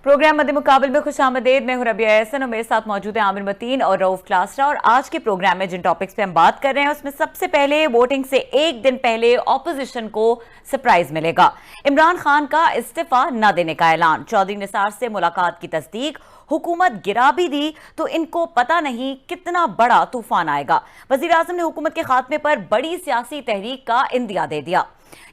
Programme मध्य मुकाबले में खुशामदीद। मैं हूं रबिया एहसन और मेरे साथ मौजूद है आमिर मतीन और रऊफ क्लासरा। और आज के प्रोग्राम में जिन टॉपिक्स पे हम बात कर रहे हैं उसमें सबसे पहले वोटिंग से एक दिन पहले ऑपोजिशन को सरप्राइज मिलेगा। इमरान खान का इस्तीफा न देने का ऐलान, चौधरी निसार से मुलाकात की तस्दीक, हुकूमत गिरा भी दी तो इनको पता नहीं कितना बड़ा तूफान आएगा। वजीर आजम ने हुकूमत के खात्मे पर बड़ी सियासी तहरीक का इंदिया दे दिया।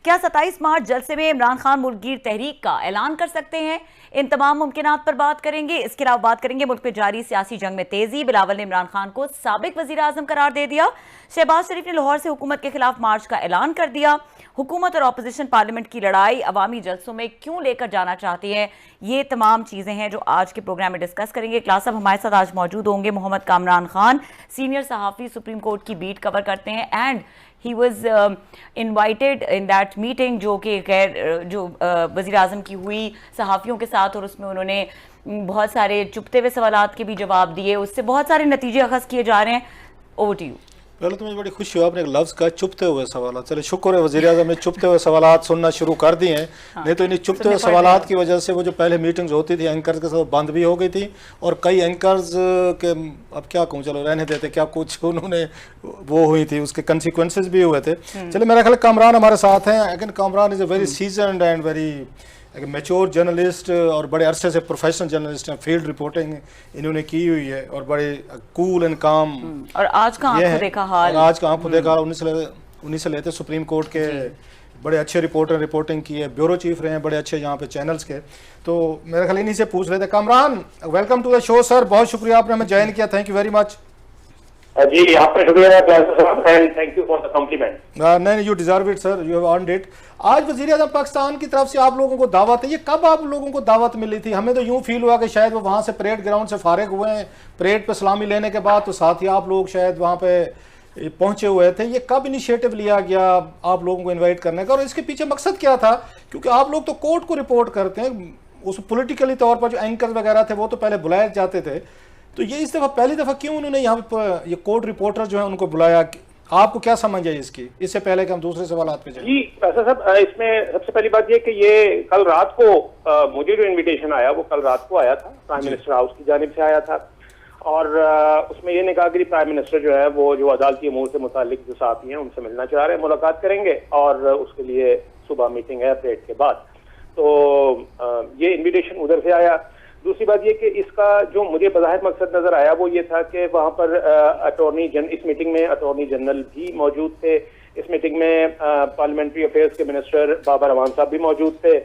क्या 27 मार्च जलसे में इमरान खान मुल्कगीर तहरीक का ऐलान कर सकते हैं? इन तमाम मुमकिनात पर बात करेंगे। इसके अलावा बात करेंगे मुल्क में जारी सियासी जंग में तेजी, बिलावल ने इमरान खान को साबिक वजीर आजम करार दे दिया, शहबाज शरीफ ने लाहौर से हुकूमत के खिलाफ मार्च का ऐलान कर दिया, हुकूमत और अपोजिशन पार्लियामेंट की लड़ाई अवामी जलसों में क्यों लेकर जाना चाहती है। ये तमाम चीजें हैं जो आज के प्रोग्राम में डिस्कस करेंगे। क्लास अब हमारे साथ आज मौजूद होंगे मोहम्मद कामरान खान, सीनियर सहाफ़ी, सुप्रीम कोर्ट की बीट कवर करते हैं and he was invited in that meeting जो कि जो वज़ीर आज़म की हुई सहाफ़ियों के साथ, और उसमें उन्होंने बहुत सारे चुपते हुए सवालात के भी जवाब दिए, उससे बहुत सारे नतीजे अखज़ किए जा रहे हैं। Over to you. पहले तो मुझे बड़ी खुशी हुआ आपने एक लफ्ज़ का चुपते हुए सवालात। चले शुक्र है वज़ीर आज़म ने चुपते हुए सवालात सुनना शुरू कर दिए हैं। हाँ। नहीं तो इन्हीं चुपते हुए सवालात की वजह से वो जो पहले मीटिंग्स होती थी एंकर्स के साथ बंद भी हो गई थी, और कई एंकर्स के अब क्या कहूँ, चलो रहने देते, क्या कुछ उन्होंने वो हुई थी, उसके कंसिक्वेंसेस भी हुए थे। चलिए मेरा ख्याल कामरान हमारे साथ हैं। Again Kamran is a very seasoned and very एक मैच्योर जर्नलिस्ट और बड़े अरसे से प्रोफेशनल जर्नलिस्ट हैं। फील्ड रिपोर्टिंग इन्होंने की हुई है और बड़े कूल एंड काम। और आज का आंखों देखा हाल, आज का आंखों देखा हाल 19 से लेते सुप्रीम कोर्ट के बड़े अच्छे रिपोर्टिंग की है, ब्यूरो चीफ रहे हैं बड़े अच्छे यहाँ पे चैनल्स के। तो मेरे ख्याल इन्हीं से पूछ रहे थे। Kamran, welcome to the show sir, बहुत शुक्रिया आपने हमें ज्वाइन किया, थैंक यू वेरी मच। जी आपका शुक्रिया and thank you for the compliment. नहीं, you deserve it sir, you have earned it. आज वज़ीर आज़म पाकिस्तान की तरफ से आप लोगों को दावत है, ये कब आप लोगों को दावत मिली थी? हमें तो यूं फील हुआ कि शायद वो वहाँ से परेड ग्राउंड से फारिग हुए हैं, परेड पे सलामी लेने के बाद तो साथ ही आप लोग शायद वहाँ पे पहुंचे हुए थे। ये कब इनिशिएटिव लिया गया आप लोगों को इन्वाइट करने का, और इसके पीछे मकसद क्या था? क्योंकि आप लोग तो कोर्ट को रिपोर्ट करते हैं, उस पॉलिटिकली तौर पर जो एंकर वगैरह थे वो तो पहले बुलाए जाते थे, तो ये इस दफ़ा पहली दफ़ा क्यों उन्होंने यहाँ पर ये कोर्ट रिपोर्टर जो है उनको बुलाया? आपको क्या समझ है इसकी, इससे पहले कि हम दूसरे सवालात पे जाएं? जी ऐसा सब, इसमें सबसे पहली बात ये कि ये कल रात को मुझे जो इनविटेशन आया वो कल रात को आया था, प्राइम मिनिस्टर हाउस की जानिब से आया था, और उसमें ये कहा कि प्राइम मिनिस्टर जो है वो जो अदालती अमूर से मुतालिक जो साथी हैं उनसे मिलना चाह रहे हैं, मुलाकात करेंगे, और उसके लिए सुबह मीटिंग है परेड के बाद। तो ये इन्विटेशन उधर से आया। दूसरी बात ये कि इसका जो मुझे बज़ाहिर मकसद नजर आया वो ये था कि वहां पर इस मीटिंग में अटॉर्नी जनरल भी मौजूद थे, इस मीटिंग में पार्लियामेंट्री अफेयर्स के मिनिस्टर बाबर अवान साहब भी मौजूद थे,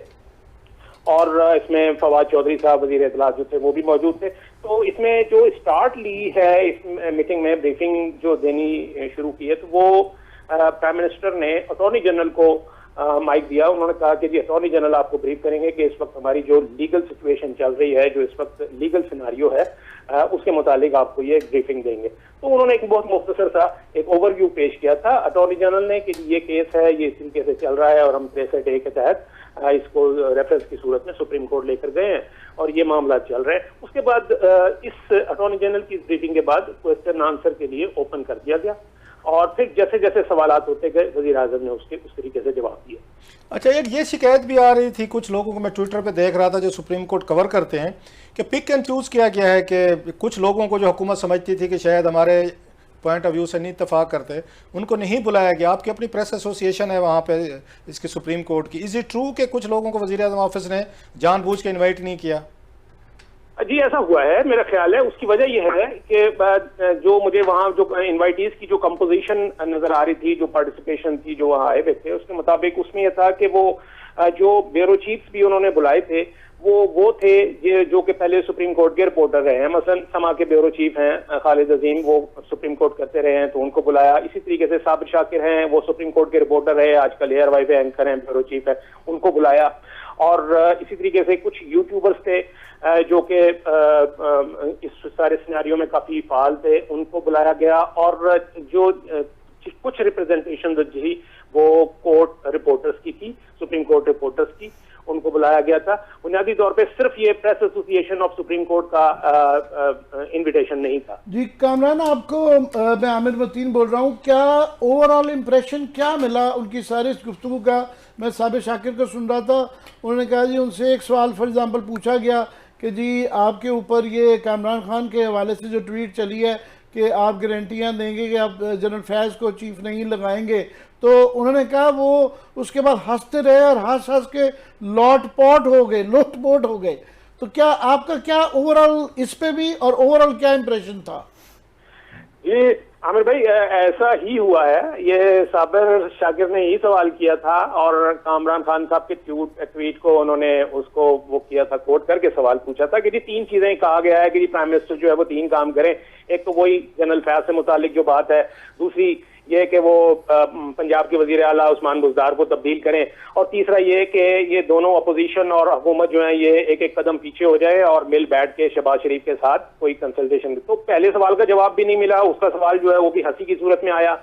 और इसमें फवाद चौधरी साहब वजीर इत्तलात जो थे वो भी मौजूद थे। तो इसमें जो स्टार्ट ली है इस मीटिंग में ब्रीफिंग जो देनी शुरू की है, तो वो प्राइम मिनिस्टर ने अटॉर्नी जनरल को माइक दिया। उन्होंने कहा कि जी अटॉर्नी जनरल आपको ब्रीफ करेंगे कि इस वक्त हमारी जो लीगल सिचुएशन चल रही है, जो इस वक्त लीगल सिनारियो है, उसके मुतालिक आपको ये ब्रीफिंग देंगे। तो उन्होंने एक बहुत मुख्तसर सा एक ओवरव्यू पेश किया था अटॉर्नी जनरल ने कि ये केस है, ये इस तरीके से चल रहा है, और हम 63A के तहत इसको रेफरेंस की सूरत में सुप्रीम कोर्ट लेकर गए हैं और ये मामला चल रहे हैं। उसके बाद इस अटॉर्नी जनरल की ब्रीफिंग के बाद क्वेश्चन आंसर के लिए ओपन कर दिया गया, और फिर जैसे जैसे सवालात होते गए वज़ीर आज़म ने उसके उस तरीके से जवाब दिया। अच्छा, एक ये शिकायत भी आ रही थी कुछ लोगों को, मैं ट्विटर पे देख रहा था जो सुप्रीम कोर्ट कवर करते हैं, कि पिक एंड चूज़ किया गया है कि कुछ लोगों को जो हुकूमत समझती थी कि शायद हमारे पॉइंट ऑफ व्यू से नहीं इत्तेफाक करते, उनको नहीं बुलाया गया। आपकी अपनी प्रेस एसोसिएशन है वहाँ पे इसकी सुप्रीम कोर्ट की, इज़ इट ट्रू कि कुछ लोगों को वज़ीर आज़म ऑफिस ने जानबूझ के इन्वाइट नहीं किया? जी ऐसा हुआ है, मेरा ख्याल है। उसकी वजह यह है कि जो मुझे वहाँ जो इनवाइटीज की जो कंपोजिशन नजर आ रही थी, जो पार्टिसिपेशन थी, जो वहाँ आए हुए थे, उसके मुताबिक उसमें यह था कि वो जो ब्यूरो चीफ्स भी उन्होंने बुलाए थे वो थे जो कि पहले सुप्रीम कोर्ट के रिपोर्टर रहे हैं। मसलन समा के ब्यूरो चीफ हैं खालिद अजीम, वो सुप्रीम कोर्ट करते रहे हैं तो उनको बुलाया। इसी तरीके से साबिर शाकिर हैं, वो सुप्रीम कोर्ट के रिपोर्टर रहे, आजकल एयर वाई पे एंकर हैं, ब्यूरो चीफ है, उनको बुलाया। और इसी तरीके से कुछ यूट्यूबर्स थे जो कि इस सारे सिनेरियो में काफी फाल थे, उनको बुलाया गया। और जो कुछ रिप्रेजेंटेशन थी वो कोर्ट रिपोर्टर्स की थी, सुप्रीम कोर्ट रिपोर्टर्स की, उनको बुलाया गया था। बुनियादी तौर पे सिर्फ ये press association of supreme court का इनविटेशन नहीं था। जी कामरान, आपको मैं आमिर मतीन बोल रहा हूँ, क्या ओवरऑल इम्प्रेशन क्या मिला उनकी सारी इस गुफ्तगू का? मैं साबिर शाकिर को सुन रहा था, उन्होंने कहा जी उनसे एक सवाल फॉर एग्जांपल पूछा गया कि जी आपके ऊपर ये कामरान खान के हवाले से जो ट्वीट चली है कि आप गारंटियां देंगे कि आप जनरल फैज़ को चीफ नहीं लगाएंगे, तो उन्होंने कहा वो उसके बाद हंसते रहे और हंस हंस के लोटपोट हो गए। तो क्या आपका क्या ओवरऑल इस पे भी और ओवरऑल क्या इंप्रेशन था? ये आमिर भाई ऐसा ही हुआ है। ये साबिर शाकिर ने ही सवाल किया था और कामरान खान साहब के ट्वीट को उन्होंने उसको वो किया था, कोट करके सवाल पूछा था कि जी 3 चीजें कहा गया है कि जी प्राइम मिनिस्टर जो है वो 3 काम करें। एक तो वही जनरल फैज से मुतालिक जो बात है, दूसरी ये कि वो पंजाब के वजीर आला उस्मान बुज़दार को तब्दील करें, और तीसरा ये कि ये दोनों अपोजिशन और हुकूमत जो है ये एक एक कदम पीछे हो जाए और मिल बैठ के शहबाज शरीफ के साथ कोई कंसल्टेशन। तो पहले सवाल का जवाब भी नहीं मिला, उसका सवाल जो है वो भी हंसी की सूरत में आया।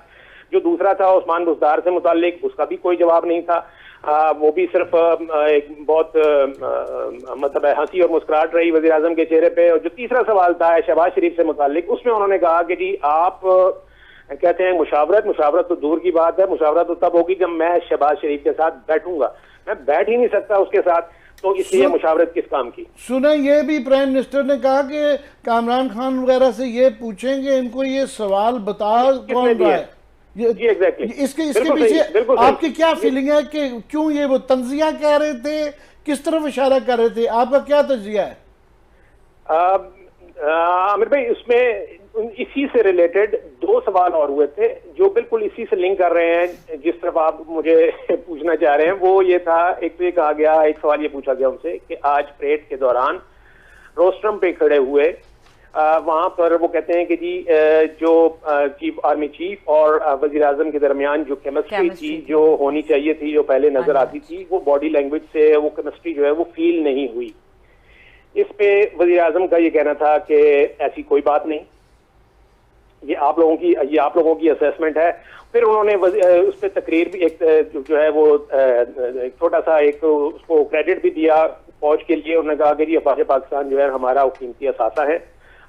जो दूसरा था उस्मान बुज़दार से मुतालिक, उसका भी कोई जवाब नहीं था। वो भी सिर्फ एक बहुत मतलब हंसी और मुस्कुराहट रही वज़ीर आज़म के चेहरे पे। और जो तीसरा सवाल था शहबाज शरीफ से मुतालिक, उसमें उन्होंने कहा कि जी आप कहते हैं मुशावरत तो दूर की बात है, मुशावरत तो तब होगी जब मैं शहबाज शरीफ के साथ बैठूंगा, मैं बैठ ही नहीं सकता उसके साथ, तो इसलिए मुशावरत किस काम की। सुना ये भी प्राइम मिनिस्टर ने कहा कि कामरान खान वगैरह से ये पूछेंगे इनको ये सवाल बता कौन रहा है। जी एग्जैक्टली। इसके पीछे आपकी क्या फीलिंग है कि क्यों ये वो तंजिया कह रहे थे, किस तरफ इशारा कर रहे थे, आपका क्या तंजिया है? आमिर भाई इसमें इसी से रिलेटेड 2 सवाल और हुए थे जो बिल्कुल इसी से लिंक कर रहे हैं जिस तरफ आप मुझे पूछना चाह रहे हैं। वो ये था, एक तो ये कहा गया, एक सवाल ये पूछा गया उनसे कि आज परेड के दौरान रोस्ट्रम पे खड़े हुए वहां पर वो कहते हैं कि जी जो चीफ आर्मी चीफ और वजीर आजम के दरमियान जो केमिस्ट्री थी जो होनी चाहिए थी, जो पहले नजर आती थी, वो बॉडी लैंग्वेज से वो केमिस्ट्री जो है वो फील नहीं हुई। इस पे वजीर आजम का ये कहना था कि ऐसी कोई बात नहीं, ये आप लोगों की असेसमेंट है। फिर उन्होंने उस पर तकरीर भी एक जो है वो छोटा सा एक उसको क्रेडिट भी दिया फौज के लिए। उन्होंने कहा कि जी अफवाज पाकिस्तान जो है हमारा कीमती असासा है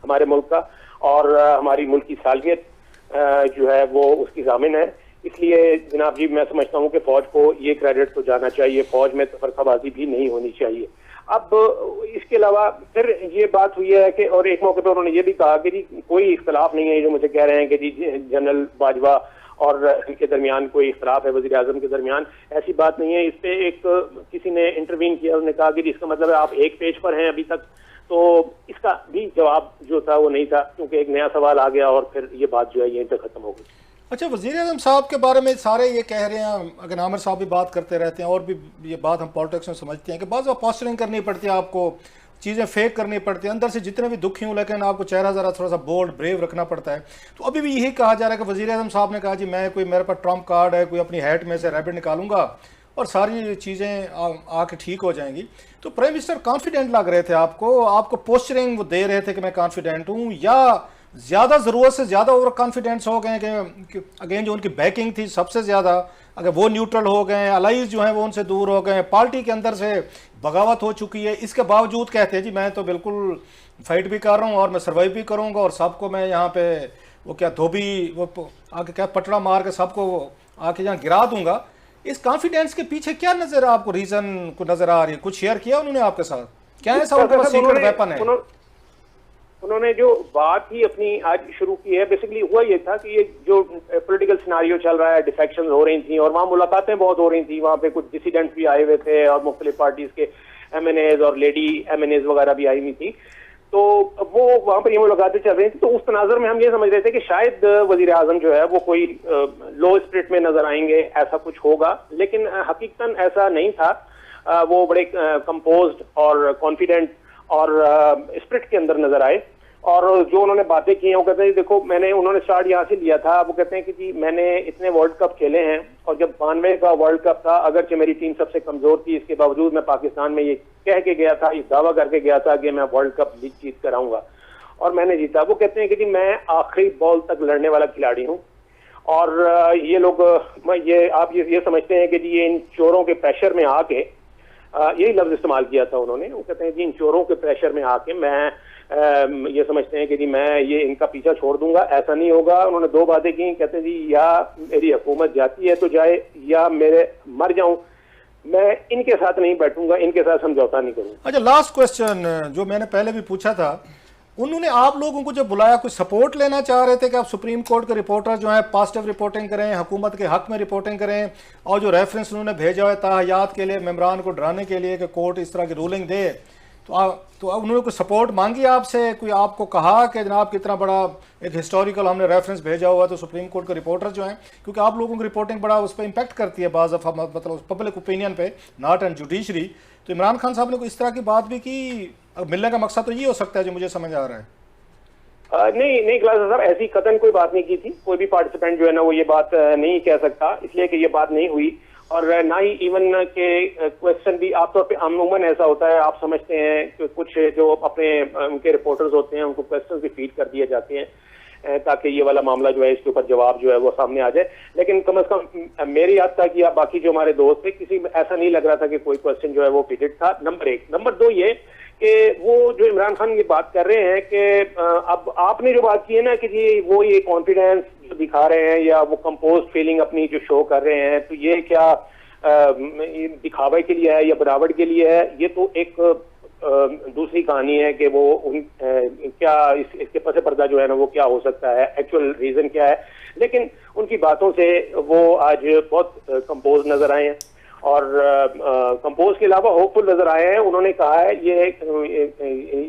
हमारे मुल्क का, और हमारी मुल्क की सालगियत जो है वो उसकी जामिन है। इसलिए जनाब जी मैं समझता हूँ कि फौज को ये क्रेडिट तो जाना चाहिए, फौज में तफरकाबाजी भी नहीं होनी चाहिए। अब इसके अलावा फिर ये बात हुई है कि और एक मौके पर उन्होंने ये भी कहा कि जी कोई इख्तलाफ नहीं है, जो मुझे कह रहे हैं कि जी जनरल बाजवा और इनके दरमियान कोई इख्तलाफ है वजीर आजम के दरमियान, ऐसी बात नहीं है। इस पे एक किसी ने इंटरवीन किया, उन्होंने कहा कि इसका मतलब है आप एक पेज पर हैं अभी तक, तो इसका भी जवाब जो था वो नहीं था क्योंकि एक नया सवाल आ गया और फिर ये बात जो है यहीं पे खत्म हो गई। अच्छा, वज़ीर आज़म साहब के बारे में सारे ये कह रहे हैं, अगर आमिर साहब भी बात करते रहते हैं और भी ये बात हम पॉलिटिक्स में समझते हैं कि बाज़ पोस्टरिंग करनी पड़ती है, आपको चीज़ें फेक करनी पड़ती है, अंदर से जितने भी दुखी हूँ लेकिन आपको चेहरा ज़रा थोड़ा सा बोल्ड ब्रेव रखना पड़ता है। तो अभी भी यही कहा जा रहा है कि वज़ीर आज़म साहब ने कहा जी मैं कोई मेरे पास ट्रम्प कार्ड है, कोई अपनी हैट में से रैबिट निकालूंगा और सारी चीज़ें आके ठीक हो जाएंगी। तो प्राइम मिनिस्टर कॉन्फिडेंट लग रहे थे आपको पोस्टरिंग वो दे रहे थे कि मैं कॉन्फिडेंट हूँ, या ज़्यादा ज़रूरत से ज़्यादा ओवर कॉन्फिडेंस हो गए कि अगेन जो उनकी बैकिंग थी सबसे ज़्यादा अगर वो न्यूट्रल हो गए, अलाइज जो हैं वो उनसे दूर हो गए, पार्टी के अंदर से बगावत हो चुकी है, इसके बावजूद कहते हैं जी मैं तो बिल्कुल फाइट भी कर रहा हूँ और मैं सर्वाइव भी करूँगा और सबको मैं यहाँ पे वो क्या धोबी वो आके क्या पटड़ा मार के सबको आके यहाँ गिरा दूंगा। इस कॉन्फिडेंस के पीछे क्या नजर आपको रीजन को नजर आ रही है? कुछ शेयर किया उन्होंने आपके साथ? क्या ऐसा उनके पास सीक्रेट वेपन है? उन्होंने जो बात ही अपनी आज शुरू की है, बेसिकली हुआ ये था कि ये जो पॉलिटिकल सिनारियो चल रहा है, डिफेक्शन हो रही थी और वहाँ मुलाकातें बहुत हो रही थी, वहाँ पे कुछ डिसिडेंट्स भी आए हुए थे और मुख्तलिफ पार्टीज के MNAs और लेडी MNAs वगैरह भी आई हुई थी, तो वो वहाँ पर ये मुलाकातें चल रही थी। तो उस तनाजर में हम ये समझ रहे थे कि शायद वजीर आजम जो है वो कोई लो स्पिरिट में नजर आएंगे, ऐसा कुछ होगा, लेकिन हकीकतन ऐसा नहीं था। वो बड़े कंपोज्ड और कॉन्फिडेंट और स्पिरिट के अंदर नजर आए और जो उन्होंने बातें की हैं वो कहते हैं देखो उन्होंने स्टार्ट यहाँ से लिया था। वो कहते हैं कि जी मैंने इतने वर्ल्ड कप खेले हैं और जब 92 का वर्ल्ड कप था, अगरचे मेरी टीम सबसे कमजोर थी, इसके बावजूद मैं पाकिस्तान में ये कह के गया था, ये दावा करके गया था कि मैं वर्ल्ड कप जीत कर आऊंगा और मैंने जीता। वो कहते हैं कि जी मैं आखिरी बॉल तक लड़ने वाला खिलाड़ी हूँ और ये लोग आप ये समझते हैं कि जी ये इन चोरों के प्रेशर में आके, यही लफ्ज इस्तेमाल किया था उन्होंने, वो कहते हैं जी इन चोरों के प्रेशर में आके मैं ये समझते हैं कि जी मैं ये इनका पीछा छोड़ दूंगा, ऐसा नहीं होगा। उन्होंने 2 बातें की, कहते हैं जी या मेरी हुकूमत जाती है तो जाए या मेरे मर जाऊं, मैं इनके साथ नहीं बैठूंगा, इनके साथ समझौता नहीं करूंगा। अच्छा, लास्ट क्वेश्चन जो मैंने पहले भी पूछा था, उन्होंने आप लोगों को जब बुलाया कुछ सपोर्ट लेना चाह रहे थे कि आप सुप्रीम कोर्ट के रिपोर्टर जो है पॉजिटिव रिपोर्टिंग करें, हुकूमत के हक में रिपोर्टिंग करें, और जो रेफरेंस उन्होंने भेजा है ताहयात के लिए मेम्बरान को डराने के लिए कि कोर्ट इस तरह की रूलिंग दे, तो उन्होंने कोई सपोर्ट मांगी आपसे? कोई आपको कहा कि जनाब कितना बड़ा एक हिस्टोरिकल हमने रेफरेंस भेजा हुआ तो सुप्रीम कोर्ट के रिपोर्टर जो हैं, क्योंकि आप लोगों की रिपोर्टिंग बड़ा उस पर इम्पैक्ट करती है बाज़ दफ़ा, मतलब पब्लिक ओपिनियन पे, नॉट एंड जुडिशरी, तो इमरान खान साहब ने कोई इस तरह की बात भी की? मिलने का मकसद तो ये हो सकता है जो मुझे समझ आ रहा है। नहीं क्लास साहब, ऐसी कतन कोई बात नहीं की थी। कोई भी पार्टिसिपेंट जो है ना वो ये बात नहीं कह सकता, इसलिए कि ये बात नहीं हुई, और ना ही इवन के क्वेश्चन भी आमतौर पे अमूमन ऐसा होता है, आप समझते हैं कि कुछ जो अपने उनके रिपोर्टर्स होते हैं उनको क्वेश्चन भी फीड कर दिए जाते हैं ताकि ये वाला मामला जो है इसके ऊपर जवाब जो है वो सामने आ जाए। लेकिन कम से कम मेरी याद था कि या बाकी जो हमारे दोस्त थे, किसी में ऐसा नहीं लग रहा था कि कोई क्वेश्चन जो है वो फीडेड था। नंबर 1। नंबर 2 ये कि वो जो इमरान खान ये बात कर रहे हैं कि अब आपने जो बात की है ना कि जी वो ये कॉन्फिडेंस जो दिखा रहे हैं या वो कंपोज फीलिंग अपनी जो शो कर रहे हैं, तो ये क्या दिखावे के लिए है या बनावट के लिए है? ये तो एक दूसरी कहानी है कि वो क्या इसके पसे पर्दा जो है ना वो क्या हो सकता है, एक्चुअल रीजन क्या है। लेकिन उनकी बातों से वो आज बहुत कंपोज नजर आए हैं, और कंपोज के अलावा होपफुल नजर आए हैं। उन्होंने कहा है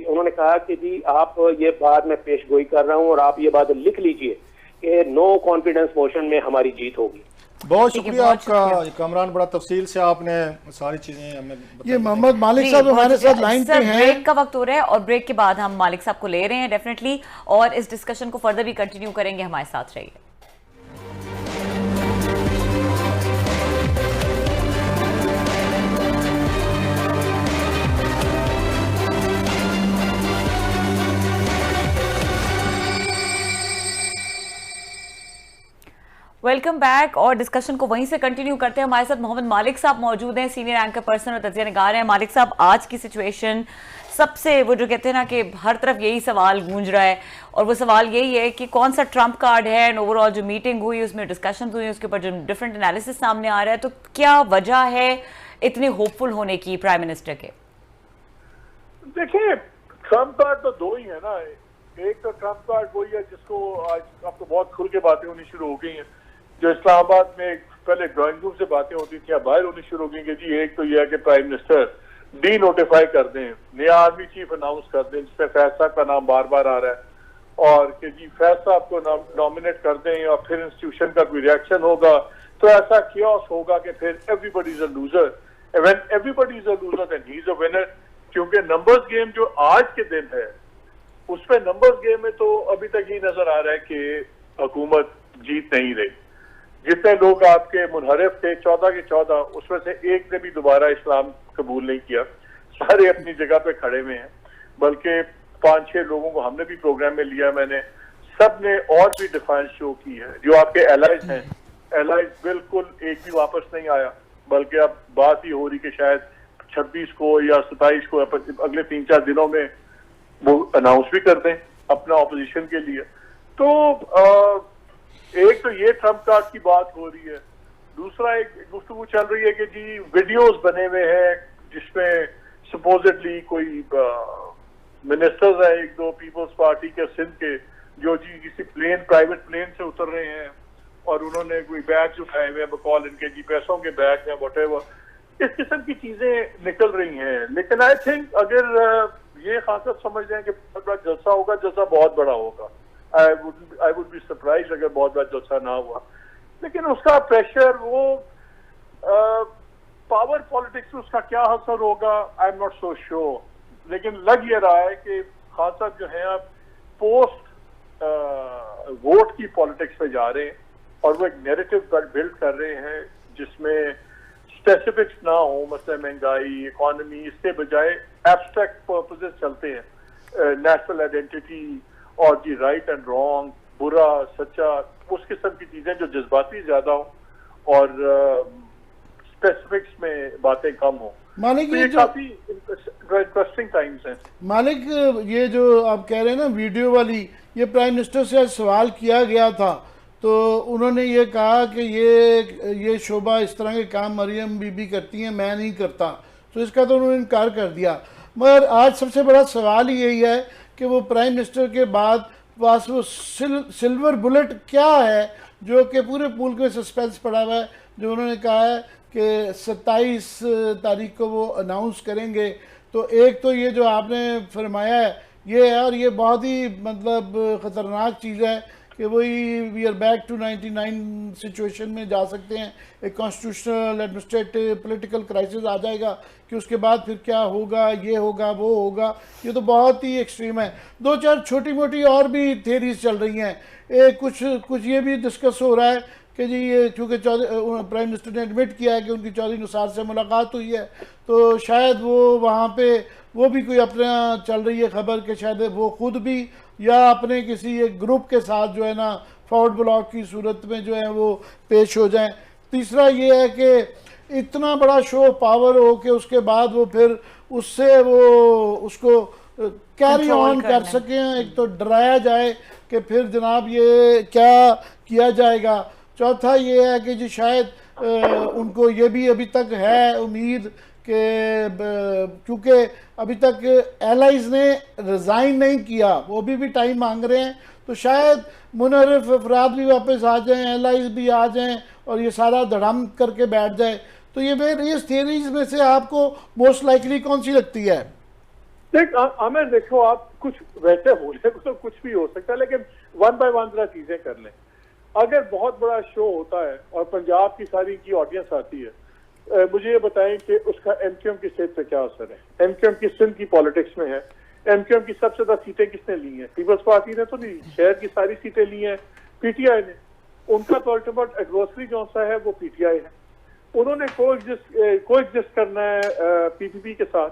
उन्होंने कहा कि जी आप ये बात मैं पेश गोई कर रहा हूं और आप ये बात लिख लीजिए कि नो कॉन्फिडेंस मोशन में हमारी जीत होगी। बहुत शुक्रिया आपका कामरान, बड़ा तफसील से आपने सारी चीजें हमें बताई। ये मोहम्मद मालिक साहब हमारे साथ लाइन पे हैं। ब्रेक का वक्त हो रहा है और ब्रेक के बाद हम मालिक साहब को ले रहे हैं डेफिनेटली, और इस डिस्कशन को फर्दर भी कंटिन्यू करेंगे। हमारे साथ रहिए। वेलकम बैक, और डिस्कशन को वहीं से कंटिन्यू करते हैं। हमारे साथ मोहम्मद मालिक साहब मौजूद हैं, सीनियर एंकर पर्सन और तजिया निगार हैं। मालिक साहब, आज की सिचुएशन सबसे वो जो कहते हैं ना कि हर तरफ यही सवाल गूंज रहा है, और वो सवाल यही है कि कौन सा ट्रम्प कार्ड है, एंड ओवरऑल जो मीटिंग हुई उसमें डिस्कशन हुई उसके ऊपर जो डिफरेंट एनालिसिस सामने आ रहा है, तो क्या वजह है इतनी होपफुल होने की प्राइम मिनिस्टर के? देखिए, ट्रम्प कार्ड तो दो ही है ना। एक तो ट्रम्प कार्ड वही है जिसको आज आपको बहुत खुल के बातें होनी शुरू हो गई हैं, जो इस्लामाबाद में पहले ड्राइंग रूम से बातें होती थी, अब बाहर होनी शुरू हो गई कि जी एक तो यह है कि प्राइम मिनिस्टर डी नोटिफाई कर दें, नया आर्मी चीफ अनाउंस कर दें, जिसमें फैज साहब का नाम बार बार आ रहा है, और कि जी फैज साहब को नॉमिनेट कर दें और फिर इंस्टीट्यूशन का कोई रिएक्शन होगा तो ऐसा कियोस होगा कि फिर everybody is a loser. When everybody is a loser then he is a winner. क्योंकि नंबर्स गेम जो आज के दिन है उसमें नंबर्स गेम में तो अभी तक ये नजर आ रहा है कि हुकूमत जीत नहीं रही। जितने लोग आपके मुनहरिफ थे 14 के 14, उसमें से एक ने भी दोबारा इस्लाम कबूल नहीं किया, सारे अपनी जगह पे खड़े हुए हैं। बल्कि 5-6 लोगों को हमने भी प्रोग्राम में लिया, मैंने सब ने और भी डिफाइंस शो की है। जो आपके एलाइज हैं, एलाइज बिल्कुल एक भी वापस नहीं आया, बल्कि अब बात ही हो रही कि शायद 26 को या 27 को अगले 3-4 दिनों में वो अनाउंस भी कर दें अपना ऑपोजिशन के लिए। तो एक तो ये ट्रम्प कार्ड की बात हो रही है। दूसरा एक गुफ्तगू चल रही है कि जी वीडियोस बने हुए हैं जिसमें सपोजिटली कोई मिनिस्टर्स हैं, 1-2 पीपल्स पार्टी के सिंध के, जो जी किसी प्राइवेट प्लेन से उतर रहे हैं और उन्होंने कोई बैग्स उठाए हुए हैं, बकौल इनके जी पैसों के बैग हैं, व्हाटएवर। इस किस्म की चीजें निकल रही हैं। लेकिन आई थिंक अगर ये खासियत समझ जाए कि बहुत बड़ा जलसा होगा, जलसा बहुत बड़ा होगा। आई वुड बी सरप्राइज अगर बहुत बड़ा जलसा ना हुआ। लेकिन उसका प्रेशर, वो पावर पॉलिटिक्स में उसका क्या असर होगा, I am not so sure. लेकिन लग ये रहा है कि खान साहब जो है आप पोस्ट वोट की पॉलिटिक्स में जा रहे हैं और वो एक नैरेटिव बिल्ड कर रहे हैं जिसमें स्पेसिफिक्स ना हो, मतलब महंगाई, इकोनॉमी, इसके बजाय एब्स्ट्रैक्ट पर्पसेस चलते हैं, नेशनल आइडेंटिटी और जी राइट एंड रॉन्ग, बुरा सच्चा, उस किस्म की चीजें जो जज्बाती ज्यादा हो और स्पेसिफिक्स में बातें कम हो। मालिक, तो ये काफी इंटरेस्टिंग टाइम्स हैं। मालिक, ये जो आप कह रहे हैं ना वीडियो वाली, ये प्राइम मिनिस्टर से आज सवाल किया गया था तो उन्होंने ये कहा कि ये शोभा इस तरह के काम मरियम बीबी करती हैं, मैं नहीं करता। तो इसका तो उन्होंने इनकार कर दिया। मगर आज सबसे बड़ा सवाल यही है कि वो प्राइम मिनिस्टर के बाद पास वो सिल्वर बुलेट क्या है जो कि पूरे मुल्क में सस्पेंस पड़ा हुआ है, जो उन्होंने कहा है कि 27 तारीख को वो अनाउंस करेंगे। तो एक तो ये जो आपने फरमाया है ये है, और ये बहुत ही मतलब ख़तरनाक चीज़ है कि वही we are back to 99 situation में जा सकते हैं। एक कॉन्स्टिट्यूशनल एडमिनिस्ट्रेटिव पॉलिटिकल क्राइसिस आ जाएगा कि उसके बाद फिर क्या होगा, ये होगा वो होगा। ये तो बहुत ही एक्सट्रीम है। दो चार छोटी मोटी और भी थियरीज चल रही हैं। कुछ ये भी डिस्कस हो रहा है कि जी ये चूँकि प्राइम मिनिस्टर ने एडमिट किया है कि उनकी चौधरी निसार से मुलाकात हुई है, तो शायद वो वहाँ पे वो भी कोई अपना चल रही है खबर कि शायद वो खुद भी या अपने किसी एक ग्रुप के साथ जो है ना फॉरवर्ड ब्लॉक की सूरत में जो है वो पेश हो जाएं। तीसरा ये है कि इतना बड़ा शो पावर हो कि उसके बाद वो फिर उससे वो उसको कैरी ऑन कर सकें। एक तो डराया जाए कि फिर जनाब ये क्या किया जाएगा। चौथा ये है कि जी शायद उनको ये भी अभी तक है उम्मीद कि क्योंकि अभी तक एलाइज ने रिज़ाइन नहीं किया, वो भी टाइम मांग रहे हैं, तो शायद मुनर्रिफ अफराद भी वापस आ जाएं, एलाइज भी आ जाएं और ये सारा धड़म करके बैठ जाए। तो ये वेरियस थियरीज में से आपको मोस्ट लाइकली कौन सी लगती है? देख आमिर, देखो आप कुछ वैसे हो रहे तो कुछ भी हो सकता है, लेकिन वन बाय वन जरा चीजें कर लें। अगर बहुत बड़ा शो होता है और पंजाब की सारी की ऑडियंस आती है, मुझे ये बताएं कि उसका एमक्यूएम की स्टेट पे क्या असर है। एमक्यूएम की सिंध की पॉलिटिक्स में है, एमक्यूएम की सबसे ज्यादा सीटें किसने ली हैं? पीपल्स पार्टी ने तो नहीं, शहर की सारी सीटें ली हैं पीटीआई ने। उनका तो अल्टीमेट एडवर्सरी जो सा है वो पीटीआई है। उन्होंने कोएग्जिस्ट करना है पीपीपी के साथ।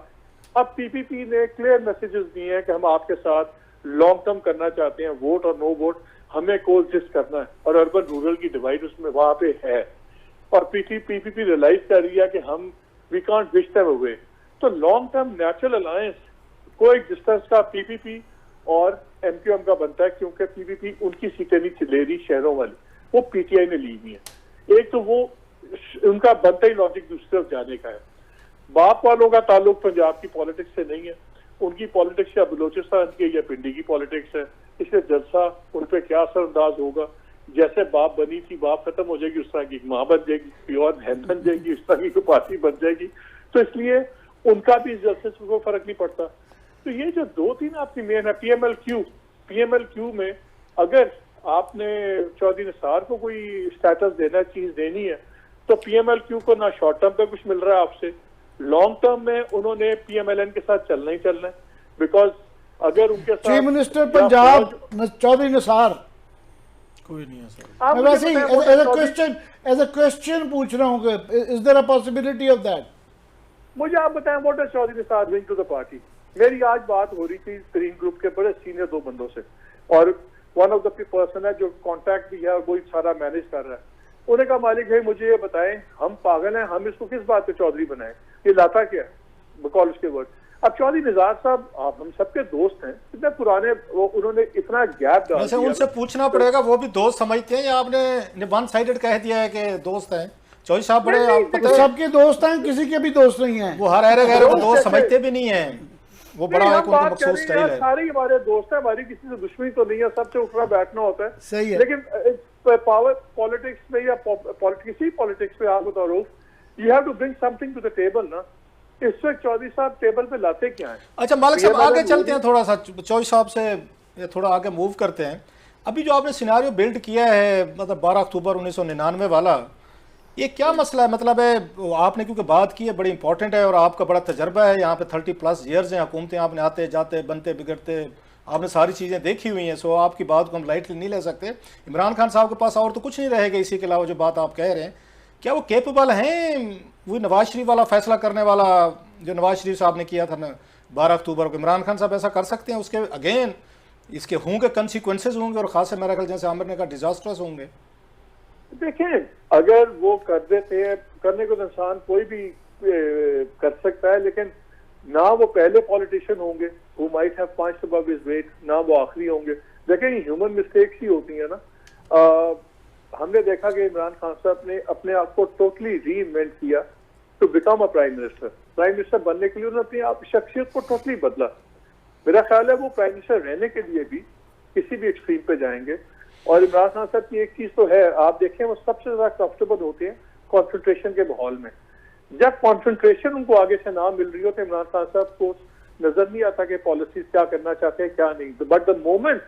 अब पीपीपी ने क्लियर मैसेजेस दिए हैं कि हम आपके साथ लॉन्ग टर्म करना चाहते हैं, वोट और नो वोट हमें कोएग्जिस्ट करना है। और अर्बन रूरल की डिवाइड उसमें वहां पे है, और पीपीपी रियलाइज कर रही है कि हम we can't wish them away. तो long term natural alliance coexistence का पीपीपी और एमक्यूएम का बनता है, क्योंकि पीपीपी उनकी सीटें नहीं ले रही शहरों वाली, वो पीटीआई ने ली हुई है। एक तो वो उनका बनता ही लॉजिक दूसरी तरफ जाने का है। बाप वालों का ताल्लुक पंजाब की पॉलिटिक्स से नहीं है, उनकी पॉलिटिक्स या बलूचिस्तान की या पिंडी की पॉलिटिक्स है। इसलिए जलसा उन पर क्या असरअंदाज होगा, जैसे बाप बनी थी बाप खत्म हो जाएगी, उस तरह की माँ बन जाएगी, कोई और बहन बन जाएगी, उस तरह की पार्टी बन जाएगी। तो इसलिए उनका भी जलसे से कोई फर्क नहीं पड़ता। तो ये जो दो तीन आपकी मेन है पीएमएलक्यू में अगर आपने चौधरी निसार को कोई स्टेटस देना, चीज देनी है, तो पीएमएलक्यू को ना शॉर्ट टर्म पे कुछ मिल रहा है आपसे, लॉन्ग टर्म में उन्होंने पीएमएलएन के साथ चलना ही चलना है। बिकॉज अगर उनके साथ चीफ मिनिस्टर पंजाब चौधरी निसार कोई नहीं है सर। मैं वैसे एज अ क्वेश्चन पूछ रहा हूँ कि is there a possibility of that? मुझे आप बताएं what is Chaudhary Nisar doing to the party. मेरी आज बात हो रही थी ग्रीन ग्रुप के बड़े सीनियर दो बंदों से, और वन ऑफ द पर्सन है जो कॉन्टैक्ट भी है और वही सारा मैनेज कर रहा है। उन्होंने कहा मालिक भाई मुझे ये बताएं, हम पागल हैं, हम इसको किस बात पे चौधरी बनाएं, ये लाता क्या है? बकौल उसके वर्ड। अब चौधरी निज़ार साहब आप हम सबके दोस्त हैं, इतने पुराने, वो उन्होंने इतना गैप डाल दिया। उनसे पूछना पड़ेगा वो भी दोस्त समझते हैं या आपने वन साइडेड कह दिया है कि दोस्त हैं? चौधरी साहब बड़े आप पता है सबके दोस्त हैं, किसी के भी दोस्त नहीं हैं। वो हर गैर को दोस्त समझते भी नहीं है, वो बड़ा एक उनका मखसूस स्टाइल है। सारे हमारे दोस्त हैं, हमारी किसी से दुश्मनी तो नहीं है, सबसे उठना बैठना होता है। सही है। लेकिन पावर पॉलिटिक्स में या किसी पॉलिटिक्स में आप बताओ, you have to bring something to the table ना। इस वक्त चौधरी साहब टेबल पे लाते क्या है? अच्छा मालिक साहब आगे चलते हैं, थोड़ा सा चौधरी साहब से थोड़ा आगे मूव करते हैं। अभी जो आपने सिनेरियो बिल्ड किया है, मतलब 12 अक्टूबर 1999 वाला, ये क्या मसला है? मतलब है आपने क्योंकि बात की है, बड़ी इंपॉर्टेंट है और आपका बड़ा तजर्बा है, यहाँ पे 30+ ईयर्स हैं हुकूमतें, आपने आते जाते बनते बिगड़ते आपने सारी चीज़ें देखी हुई हैं, सो आपकी बात को हम लाइटली नहीं ले सकते। इमरान खान साहब के पास और तो कुछ नहीं रहेगा इसी के अलावा जो बात आप कह रहे हैं। क्या वो केपेबल हैं वो नवाज शरीफ वाला फैसला करने वाला जो नवाज शरीफ साहब ने किया था ना 12 अक्टूबर को? इमरान खान साहब ऐसा कर सकते हैं? उसके अगेन इसके होंगे कंसिक्वेंसेज होंगे और खास मेरा ख्याल जैसे आमिर ने कहा डिजास्टर्स होंगे। देखें अगर वो कर देते, करने को इंसान कोई भी कर सकता है, लेकिन ना वो पहले पॉलिटिशियन होंगे who might have punched above his weight, ना वो आखिरी होंगे। देखें ह्यूमन मिस्टेक्स ही होती है ना। हमने देखा कि इमरान खान साहब ने अपने आप को टोटली री इन्वेंट किया to become a prime minister. Prime minister बनने के लिए उन्होंने अपनी आप शख्सियत को टोटली बदला। मेरा ख्याल है वो प्राइम मिनिस्टर रहने के लिए भी किसी भी एक्सट्रीम पे जाएंगे। और इमरान खान साहब की एक चीज तो है, आप देखें वो सबसे ज्यादा कंफर्टेबल होते हैं कॉन्सेंट्रेशन के माहौल में। जब कॉन्सेंट्रेशन उनको आगे से ना मिल रही हो तो इमरान खान साहब को नजर नहीं आता कि पॉलिसीज क्या करना चाहते हैं क्या नहीं। बट द मोमेंट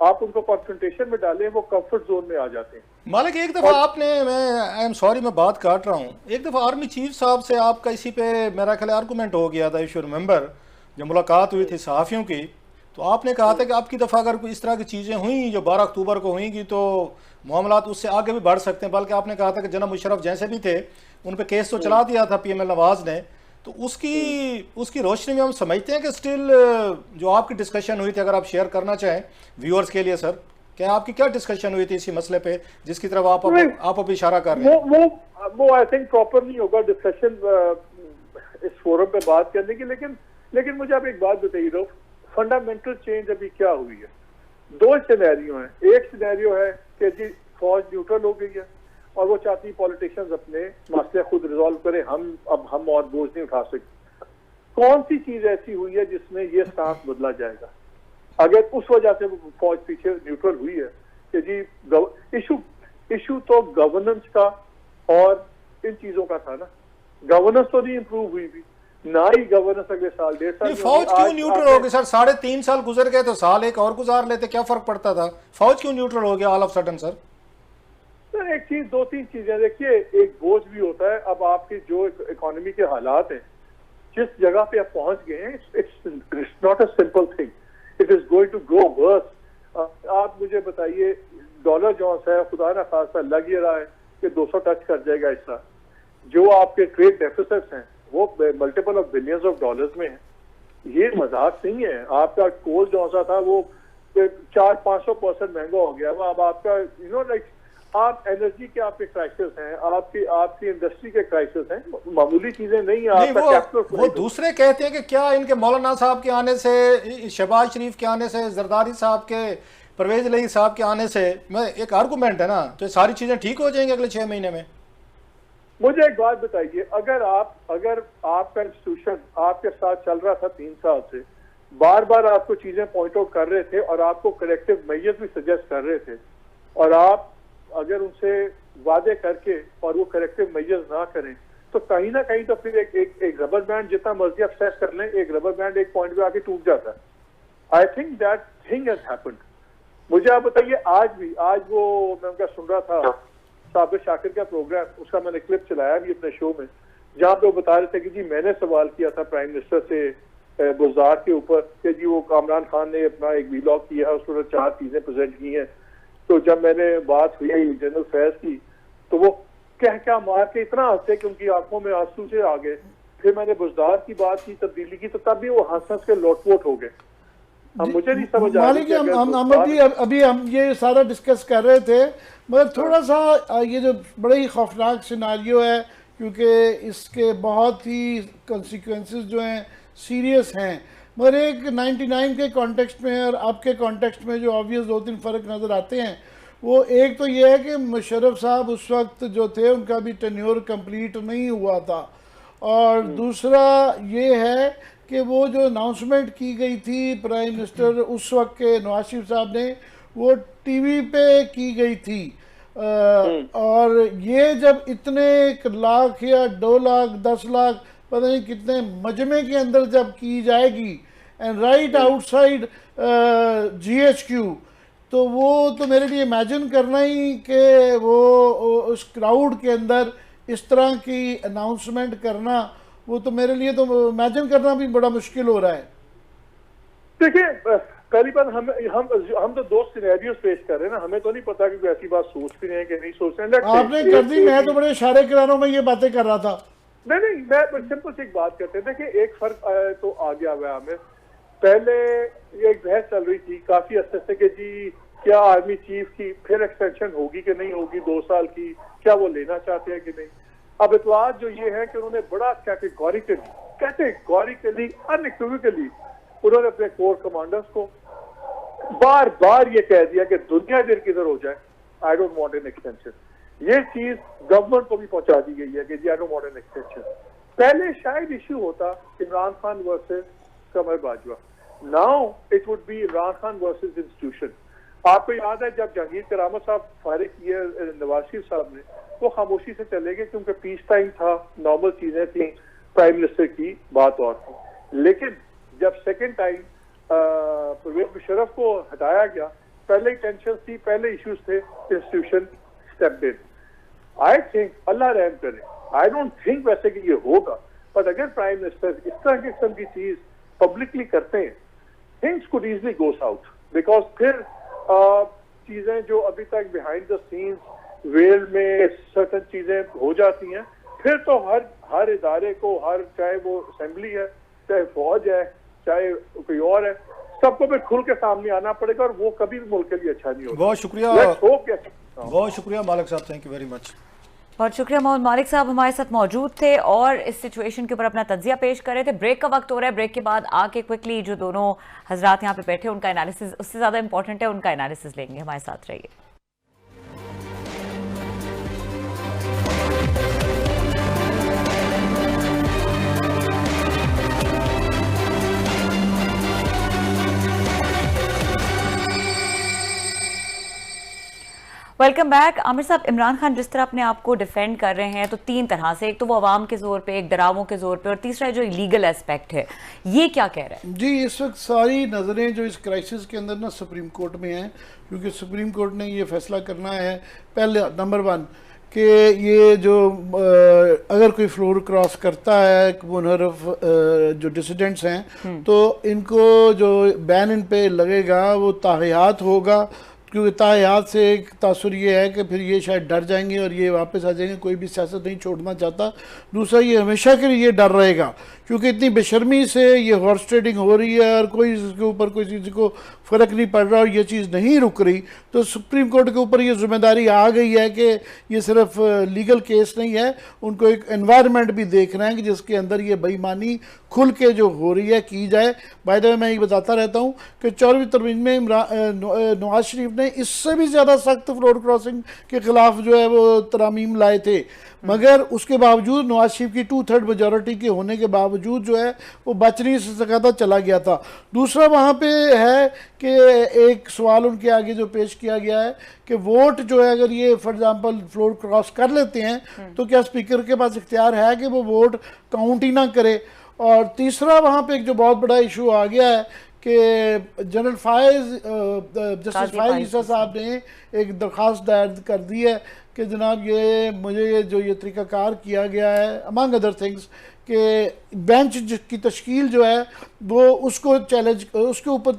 आप उनको कॉन्सेंट्रेशन में डालें वो कंफर्ट जोन में आ जाते हैं। मालिक एक दफ़ा आपने, मैं आई एम सॉरी मैं बात काट रहा हूँ, एक दफ़ा आर्मी चीफ साहब से आपका इसी पे मेरा ख्याल आर्गूमेंट हो गया था, इशू रिमेंबर, जब मुलाकात हुई थी सहाफ़ियों की, तो आपने कहा था कि आपकी दफ़ा अगर कोई इस तरह की चीज़ें हुई जो 12 अक्टूबर को हुईगी तो मामलात उससे आगे भी बढ़ सकते हैं। बल्कि आपने कहा था कि जनाब मुशर्रफ जैसे भी थे उन पर केस तो चला दिया था PML नवाज ने, तो उसकी रोशनी में हम समझते हैं कि स्टिल जो आपकी डिस्कशन हुई थी, अगर आप शेयर करना चाहें व्यूअर्स के लिए सर, क्या आपकी क्या डिस्कशन हुई थी इसी मसले पे जिसकी तरफ आप अभी इशारा कर रहे हैं? वो आई थिंक प्रॉपर नहीं होगा डिस्कशन इस फोरम पे बात करने की। लेकिन मुझे आप एक बात बताइए दो, फंडामेंटल चेंज अभी क्या हुई है? दो सिनेरियो हैं। एक सिनेरियो है कि जी फौज न्यूट्रल हो गई है और वो चाहती पॉलिटिशियंस अपने मसले खुद रिजॉल्व करें, हम और बोझ नहीं उठा सकते। कौन सी चीज ऐसी हुई है जिसमें ये स्टांस बदला जाएगा? अगर उस वजह से फौज पीछे न्यूट्रल हुई है कि जी इशू तो गवर्नेंस का और इन चीजों का था ना। गवर्नेंस तो नहीं इंप्रूव हुई भी, ना ही गवर्नेंस अगले साल 1.5 साल। फौज क्यों न्यूट्रल हो गई सर? 3.5 साल गुजर गए तो साल एक और गुजार लेते, क्या फर्क पड़ता था? फौज क्यों न्यूट्रल हो गया ऑल ऑफ सडन सर? एक चीज, दो तीन चीजें देखिए, एक बोझ भी होता है। अब आपके जो इकोनॉमी के हालात हैं, जिस जगह पे आप पहुंच गए हैं, it's not a simple thing, it is going to grow worse. आप मुझे बताइए, डॉलर जो है खुदा ना खासा लग ये रहा है कि 200 टच कर जाएगा इस साल। जो आपके ट्रेड डेफिसिट्स हैं वो multiple of billions of dollars में है। ये मजाक नहीं है। आपका कोल जो सा था वो 400-500% महंगा हो गया। अब आपका लाइक आप एनर्जी के आपके क्राइसिस हैं, आपकी इंडस्ट्री के क्राइसिस हैं, मामूली चीजें नहीं है। वो दूसरे कहते हैं कि क्या इनके मौलाना साहब के आने से, शहबाज शरीफ के आने से, जरदारी साहब के, परवेज इलाही साहब के आने से, मैं एक आर्गूमेंट है ना, तो सारी चीजें ठीक हो जाएंगी अगले 6 महीने में। मुझे एक बात बताइए, अगर आपका इंस्टीट्यूशन आपके साथ चल रहा था 3 साल से, बार बार आपको चीजें पॉइंट आउट कर रहे थे और आपको करेक्टिव मेजर्स भी सजेस्ट कर रहे थे, और आप अगर उनसे वादे करके और वो करेक्टिव मेजर्स ना करें तो कहीं ना कहीं तो फिर एक रबर बैंड, जितना मर्जी आप सेट कर लें, एक रबर बैंड एक पॉइंट पे आके टूट जाता है। I think that thing has happened. मुझे आप बताइए, आज वो मैं उनका सुन रहा था साबिर शाकिर का प्रोग्राम, उसका मैंने क्लिप चलाया भी अपने शो में, जहाँ पे वो बता रहे थे कि जी मैंने सवाल किया था प्राइम मिनिस्टर से बुज़दार के ऊपर कि जी वो इमरान खान ने अपना एक वीलॉग किया है, उसमें 4 चीजें प्रेजेंट की हैं। तो जब मैंने बात हुई जनरल फैज की तो वो क्या मार के इतना हंसे कि उनकी आंखों में आंसू से आ गए। फिर मैंने बुज़दार की बात की, तब्दीली की, तो तब भी वो हंस के लोटपोट हो गए। मुझे नहीं समझ आ रही। अभी हम ये सारा डिस्कस कर रहे थे, मगर थोड़ा सा ये जो बड़ा ही खौफनाक सिनारियो है, क्योंकि इसके बहुत ही कॉन्सिक्वेंसेस जो हैं सीरियस हैं, मगर एक 99 के कॉन्टेक्स्ट में और आपके कॉन्टेक्स्ट में जो ऑब्वियस 2-3 फ़र्क नज़र आते हैं, वो एक तो ये है कि मुशर्रफ साहब उस वक्त जो थे उनका भी टेन्योर कंप्लीट नहीं हुआ था, और दूसरा ये है कि वो जो अनाउंसमेंट की गई थी प्राइम मिनिस्टर उस वक्त के नवाज शरीफ साहब ने, वो टीवी पे की गई थी। और ये जब इतने 1 लाख या 2 लाख 10 लाख पता नहीं कितने मजमे के अंदर जब की जाएगी, एंड राइट आउटसाइड GHQ, तो वो तो मेरे लिए इमेजिन करना ही कि वो उस क्राउड के अंदर इस तरह की अनाउंसमेंट करना, वो तो मेरे लिए तो इमेजिन करना भी बड़ा मुश्किल हो रहा है। देखिए, पहली बात हम तो 2 सिनेरियोस पेश कर रहे हैं ना, हमें तो नहीं पता कि ऐसी बात सोच भी रहे हैं कि नहीं सोच रहे हैं। आपने कर दी, मैं तो बड़े इशारे किनारों में ये बातें कर रहा था। नहीं, मैं सिंपल सी एक बात करते हैं कि एक फर्क तो आ गया हुआ हमें। पहले ये एक बहस चल रही थी काफी अर्से से कि जी क्या आर्मी चीफ की फिर एक्सटेंशन होगी कि नहीं होगी 2 साल की, क्या वो लेना चाहते हैं कि नहीं। अब इतवार जो ये है कि उन्होंने बड़ा कैटेगोरिकली अनइक्विवोकली उन्होंने अपने कोर कमांडर्स को बार बार ये कह दिया कि दुनिया इधर किधर हो जाए, आई डोंट वांट एन एक्सटेंशन। ये चीज गवर्नमेंट को भी पहुंचा दी गई है कि जी I don't want an extension. पहले शायद इश्यू होता Imran Khan versus Qamar Bajwa, now it would be Imran Khan versus institution. आपको याद है जब जहांगीर करामत साहब फारिग किए नवाज शरीफ साहब ने, वो खामोशी से चले गए क्योंकि पीस टाइम था, नॉर्मल चीजें थी, प्राइम मिनिस्टर की बात और थी। लेकिन जब सेकेंड टाइम परवेज मुशर्रफ को हटाया गया, पहले ही टेंशन थी, पहले इश्यूज थे, institution stepped in. I think अल्लाह रहम करे, आई डोंट थिंक वैसे कि ये होगा, बट अगर प्राइम मिनिस्टर इस तरह की किस्म की चीज पब्लिकली करते हैं, things could easily go south, because फिर चीजें जो अभी तक बिहाइंड द सीन्स वेल में सर्टन चीजें हो जाती हैं, फिर तो हर इदारे को, हर चाहे वो असेंबली है, चाहे फौज है, चाहे कोई और है, सबको फिर खुल के सामने आना पड़ेगा, और वो कभी भी मुल्क के लिए अच्छा नहीं होगा। बहुत शुक्रिया, बहुत शुक्रिया मालिक साहब, थैंक यू वेरी मच। बहुत शुक्रिया। मोहम्मद मालिक साहब हमारे साथ मौजूद थे और इस सिचुएशन के ऊपर अपना तज्जिया पेश कर रहे थे। ब्रेक का वक्त हो रहा है, ब्रेक के बाद आके क्विकली जो दोनों हजरात यहाँ पे बैठे उनका एनालिसिस उससे ज़्यादा इंपॉर्टेंट है, उनका एनालिसिस लेंगे। हमारे साथ रहिए। Welcome back. आमिर साहब, इमरान खान जिस तरह अपने आप को डिफेंड कर रहे हैं, तो तीन तरह से, एक तो वो अवाम के जोर पे, एक डरावों के जोर पे, और तीसरा जो लीगल एस्पेक्ट है, ये क्या कह रहे हैं? जी, इस वक्त सारी नज़रें जो इस क्राइसिस के अंदर ना सुप्रीम कोर्ट में हैं, क्योंकि सुप्रीम कोर्ट ने ये फैसला करना है, पहले नंबर 1 कि ये जो अगर कोई फ्लोर क्रॉस करता है, मुनहरफ जो डिसिडेंट्स हैं, तो इनको जो बैन इन पे लगेगा वो ताहयात होगा, क्योंकि ताहयात से एक तासुर ये है कि फिर ये शायद डर जाएंगे और ये वापस आ जाएंगे, कोई भी सियासत नहीं छोड़ना चाहता। दूसरा, ये हमेशा के लिए डर रहेगा, क्योंकि इतनी बेशर्मी से ये हॉर्स ट्रेडिंग हो रही है और कोई इसके ऊपर कोई चीज़ को फ़र्क नहीं पड़ रहा और ये चीज़ नहीं रुक रही। तो सुप्रीम कोर्ट के ऊपर ये जिम्मेदारी आ गई है कि ये सिर्फ लीगल केस नहीं है, उनको एक एनवायरनमेंट भी देखना है कि जिसके अंदर ये बेईमानी खुल के जो हो रही है की जाए। बाय द वे, मैं ये बताता रहता हूँ कि 14वीं तरमीम में नवाज शरीफ ने इससे भी ज़्यादा सख्त फ्लोर क्रॉसिंग के ख़िलाफ़ जो है वो तरामीम लाए थे, मगर उसके बावजूद नवाज शरीफ की 2/3 मेजॉरिटी के होने के बावजूद जो है वो बच नहीं सका था, चला गया था। दूसरा वहाँ पे है कि एक सवाल उनके आगे जो पेश किया गया है कि वोट जो है, अगर ये फॉर एग्जांपल फ्लोर क्रॉस कर लेते हैं तो क्या स्पीकर के पास इख्तियार है कि वो वोट काउंट ही ना करे। और तीसरा वहाँ पे एक जो बहुत बड़ा इशू आ गया है कि जनरल जस्टिस फाइज ईसा साहब ने एक दरख्वास्त दायर कर दी है कि जनाब मुझे जो ये तरीक़ाकार किया गया है, अमंग अदर थिंग्स, कि बेंच की तश्कील जो है वो उसको चैलेंज, उसके ऊपर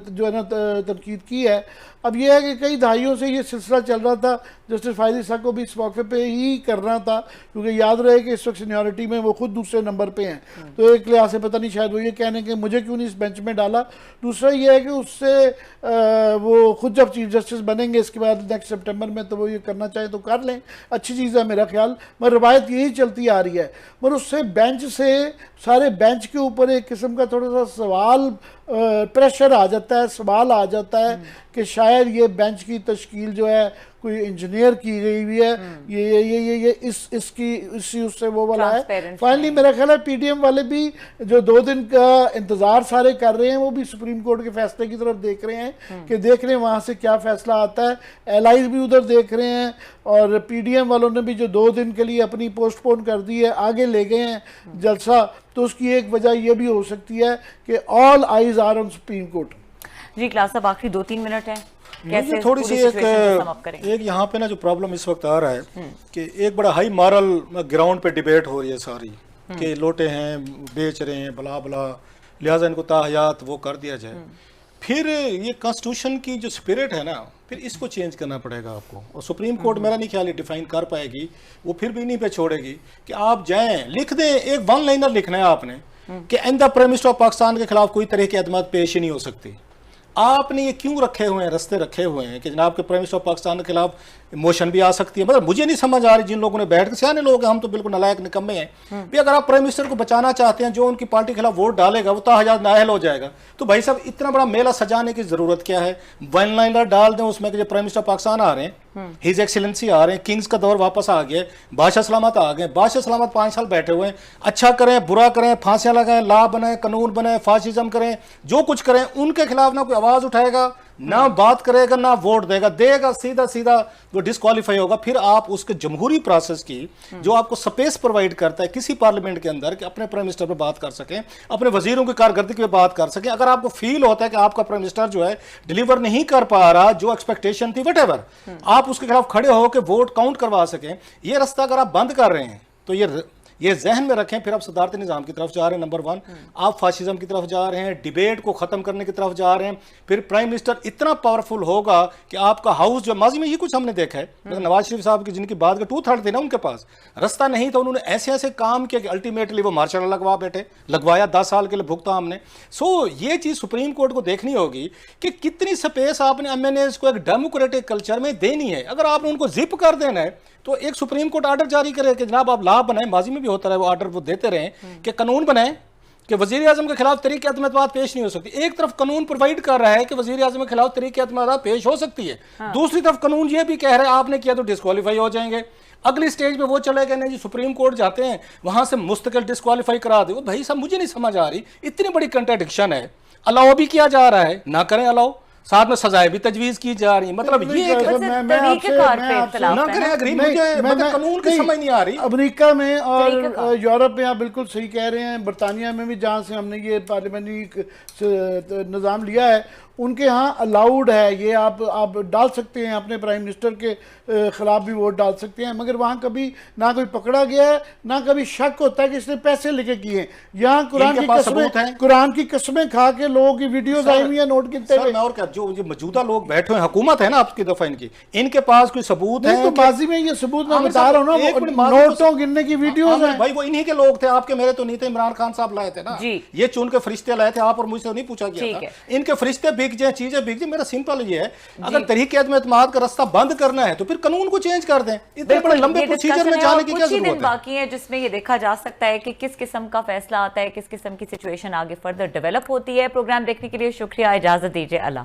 जो है ना तनकीद की है। अब यह है कि कई दहाइयों से ये सिलसिला चल रहा था, जस्टिस फाइज ईसा को भी इस मौके पे ही करना था, क्योंकि याद रहे कि इस वक्त सीनियरिटी में वो खुद दूसरे नंबर पे हैं, तो एक लिहाज से पता नहीं शायद वो ये कहने कि मुझे क्यों नहीं इस बेंच में डाला। दूसरा ये है कि उससे वो खुद जब चीफ जस्टिस बनेंगे इसके बाद नेक्स्ट सितंबर में, तो वो ये करना चाहे तो कर लें, अच्छी चीज़ है मेरा ख्याल, मगर रवायत यही चलती आ रही है। मगर उससे बेंच से, सारे बेंच के ऊपर एक किस्म का थोड़ा सा सवाल, प्रेशर आ जाता है, सवाल आ जाता है कि शायद ये बेंच की तश्कील जो है कोई इंजीनियर की गई हुई है, ये इसी उससे वो वाला है। फाइनली मेरा ख्याल है पीडीएम वाले भी जो 2 दिन का इंतजार सारे कर रहे हैं, वो भी सुप्रीम कोर्ट के फैसले की तरफ देख रहे हैं कि देख रहे हैं वहाँ से क्या फैसला आता है। एलाइज भी उधर देख रहे हैं और पीडीएम वालों ने भी जो 2 दिन के लिए अपनी पोस्टपोन कर दी है, आगे ले गए हैं जलसा, तो उसकी एक वजह यह भी हो सकती है कि all eyes are on supreme court. जी क्लास साहब, आखिरी 2-3 मिनट है, कैसे थोड़ी सी एक यहाँ पे ना जो प्रॉब्लम इस वक्त आ रहा है कि एक बड़ा हाई मॉरल ग्राउंड पे डिबेट हो रही है सारी, कि लोटे हैं, बेच रहे हैं, भला भला, लिहाजा इनको ताहयात वो कर दिया जाए। फिर ये कॉन्स्टिट्यूशन की जो स्पिरिट है ना, फिर इसको चेंज करना पड़ेगा आपको, और सुप्रीम कोर्ट मेरा नहीं ख्याल डिफाइन कर पाएगी, वो फिर भी नहीं पे छोड़ेगी कि आप जाएं लिख दें, एक 1 लाइनर लिखना है आपने कि in the prime minister of Pakistan के खिलाफ कोई तरह की अदमत पेश ही नहीं हो सकती। आपने ये क्यों रखे हुए हैं, रास्ते रखे हुए हैं कि जनाब के प्राइम मिनिस्टर ऑफ पाकिस्तान के खिलाफ मोशन भी आ सकती है। मतलब मुझे नहीं समझ आ रही, जिन लोगों ने बैठ के, सियाने लोग हैं, हम तो बिल्कुल नालायक निकम्मे हैं भी, अगर आप प्राइम मिनिस्टर को बचाना चाहते हैं, जो उनकी पार्टी के खिलाफ वोट डालेगा वो ताहजाद नाअहल हो जाएगा, तो भाई साहब इतना बड़ा मेला सजाने की जरूरत क्या है? वन लाइनर डाल दें उसमें कि जो प्राइम मिनिस्टर पाकिस्तान आ रहे हैं, हिज एक्सीलेंसी आ रहे हैं, किंग्स का दौर वापस आ गया, बादशाह सलामत आ गए, बादशाह सलामत 5 साल बैठे हुए हैं, अच्छा करें बुरा करें, फांसियां लगाएं, ला बनाएं, कानून बनाएं, फाशिज्म करें, जो कुछ करें, उनके खिलाफ ना कोई आवाज उठाएगा, ना बात करेगा, ना वोट देगा, सीधा सीधा वो डिस्क्वालीफाई होगा। फिर आप उसके जमहूरी प्रोसेस की जो आपको स्पेस प्रोवाइड करता है किसी पार्लियामेंट के अंदर कि अपने प्राइम मिनिस्टर पर बात कर सकें, अपने वजीरों की कारकर्दगी पे बात कर सकें, अगर आपको फील होता है कि आपका प्राइम मिनिस्टर जो है डिलीवर नहीं कर पा रहा जो एक्सपेक्टेशन थी, व्हाटएवर, आप उसके खिलाफ खड़े होकर वोट काउंट करवा सकें, ये रास्ता अगर आप बंद कर रहे हैं तो ये जहन में रखें, फिर आप सदारती निज़ाम की तरफ जा रहे हैं, नंबर 1, आप फाशिज्म की तरफ जा रहे हैं, डिबेट को ख़त्म करने की तरफ जा रहे हैं। फिर प्राइम मिनिस्टर इतना पावरफुल होगा कि आपका हाउस, जो माजी में ये कुछ हमने देखा है, मतलब नवाज शरीफ साहब की जिनकी बात का 2/3 थे ना, उनके पास रास्ता नहीं था, उन्होंने ऐसे ऐसे काम किया कि अल्टीमेटली वो मार्शल लगवाया 10 साल के लिए भुगता हमने। सो ये चीज़ सुप्रीम कोर्ट को देखनी होगी कि कितनी स्पेस आपने MNAs को एक डेमोक्रेटिक कल्चर में देनी है। अगर आपने उनको जिप कर देना है तो एक सुप्रीम कोर्ट आर्डर जारी करे कि जनाब आप लॉ बनाएं, माजी में भी होता रहे वो आर्डर, वो देते रहे कि कानून बनाएं कि वजीर आजम के खिलाफ तरीके एतमाद पेश नहीं हो सकती। एक तरफ कानून प्रोवाइड कर रहा है कि वजीर आजम के खिलाफ तरीके एतमाद पेश हो सकती है, दूसरी तरफ कानून ये भी कह रहा है आपने किया तो डिस्क्वालीफाई हो जाएंगे। अगली स्टेज पे वो चले गए, नहीं जी सुप्रीम कोर्ट जाते हैं, वहां से मुस्तकिल डिस्क्वालीफाई करा दे। भाई साहब मुझे नहीं समझ आ रही, इतनी बड़ी कंट्राडिक्शन है। अलाउ भी किया जा रहा है, ना करें अलाउ, साथ में सजाएं भी तजवीज की जा रही, मतलब ये कानून की समझ नहीं आ रही। अमेरिका में और यूरोप में आप बिल्कुल सही कह रहे हैं, बरतानिया में भी जहाँ से हमने ये पार्लियामेंट्री निज़ाम लिया है, उनके यहाँ अलाउड है ये, आप डाल सकते हैं, अपने प्राइम मिनिस्टर के खिलाफ भी वोट डाल सकते हैं, मगर वहाँ कभी ना कोई पकड़ा गया है, ना कभी शक होता है कि इसने पैसे लेके किए हैं। यहाँ कुरान की कस्में खा के लोगों की वीडियोस आई हुई है नोट गिनते हुए। और क्या जो मौजूदा लोग बैठे हुए हुकूमत है ना आपकी दफा, इनके पास कोई सबूत है? तो बाजी में ये सबूत मैं बता रहा हूँ ना, नोटों गिनने की वीडियोस हैं भाई, वो इन्हीं के लोग थे, आपके मेरे तो नहीं थे। इमरान खान साहब लाए थे ना, ये चुन के फरिश्ते लाए थे, आप और मुझसे नहीं पूछा गया था। इनके फरिश्ते बिक जाए, चीजें बिक जाए। मेरा सिंपल ये है, अगर तरीके एतमाद का रास्ता बंद करना है तो फिर कानून को चेंज कर दें। इतने बड़े लंबे प्रोसीजर में जाने की क्या जरूरत है? बाकी है जिसमें ये देखा जा सकता है कि किस किस्म का फैसला आता है, किस किस्म की सिचुएशन आगे फर्दर डेवलप होती है। प्रोग्राम देखने के लिए शुक्रिया, इजाजत दीजिए, अल्लाह।